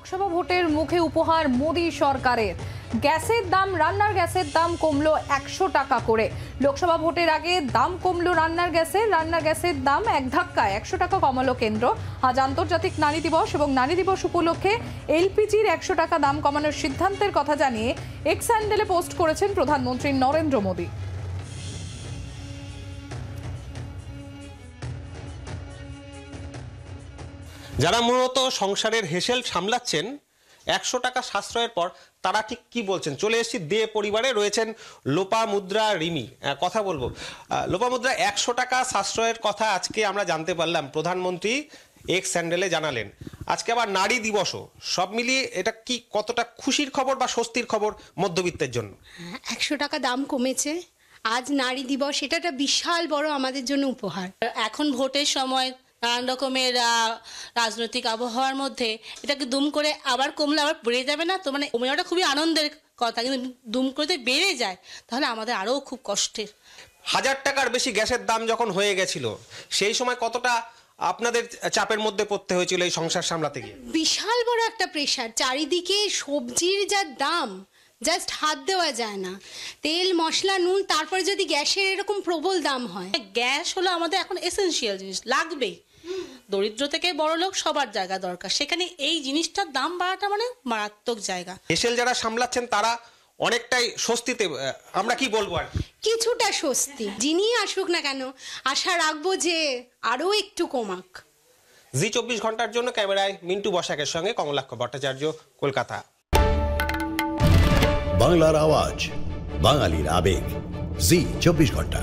লোকসভা ভোটের মুখে উপহার মোদী সরকারের। গ্যাসের দাম, রান্নার গ্যাসের দাম কমলো 100 টাকা করে। লোকসভা ভোটের আগে দাম কমলো রান্নার গ্যাসের দাম এক ধাক্কায় 100 টাকা কমালো কেন্দ্র। আজ আন্তর্জাতিক নারী দিবস এবং নারী দিবস উপলক্ষে এলপিজির 100 টাকা দাম কমানোর সিদ্ধান্তের কথা জানিয়ে এক্স হ্যান্ডেলে পোস্ট করেছেন প্রধানমন্ত্রী নরেন্দ্র মোদী। যারা মূলত সংসারের হেসেল সামলাচ্ছেন 100 টাকা সাশ্রয়ের পর তারা ঠিক কি বলছেন, চলে এসেছি দে পরিবারে, রয়েছেন লোপামুদ্রা রিমি, কথা বলবো। লোপামুদ্রা, 100 টাকা সাশ্রয়ের কথা আজকে আমরা জানতে পারলাম, প্রধানমন্ত্রী এক্স স্যান্ডেলে জানালেন। আজকে আবার নারী দিবসও, সব মিলিয়ে এটা কি কতটা খুশির খবর বা স্বস্তির খবর মধ্যবিত্তের জন্য? 100 টাকা দাম কমেছে, আজ নারী দিবস, এটা একটা বিশাল বড় আমাদের জন্য উপহার। এখন ভোটের সময় নানান রকমের রাজনৈতিক আবহাওয়ার মধ্যে এটাকে দুম করে আবার কমলে আবার বেড়ে যাবে না তো, মানে কমে যাওয়াটা খুবই আনন্দের কথা, কিন্তু দুম করে বেড়ে যায় তাহলে আমাদের আরও খুব কষ্টের। 1000 টাকার বেশি গ্যাসের দাম যখন হয়ে গেছিল সেই সময় কতটা আপনাদের চাপের মধ্যে পড়তে হয়েছিল এই সংসার সামলাতে গিয়ে? বিশাল বড় একটা প্রেশার, চারিদিকে সবজির যা দাম জাস্ট হাত দেওয়া যায় না, তেল মশলা নুন, তারপরে যদি গ্যাসের এরকম প্রবল দাম হয়। গ্যাস হলো আমাদের এখন এসেনশিয়াল জিনিস, লাগবেই। দরিদ্র থেকে বড় লোক সবার জায়গা দরকার, সেখানে এই জিনিসটার দাম বাড়াটা মানে মারাত্মক জায়গা। হেসেল যারা সামলাচ্ছেন তারা অনেকটাই স্বস্তিতে, আমরা কি বলবো, আর কিছুটা স্বস্তি। যিনি আসুক না কেন, আশা রাখবো যে আরো একটু কমাক। জি 24 ঘন্টার জন্য ক্যামেরায় মিন্টু বসাকের সঙ্গে কমলাক্ষ ভট্টাচার্য, কলকাতা। বাংলার আওয়াজ, বাঙালির আবেগ, জি 24 ঘন্টা।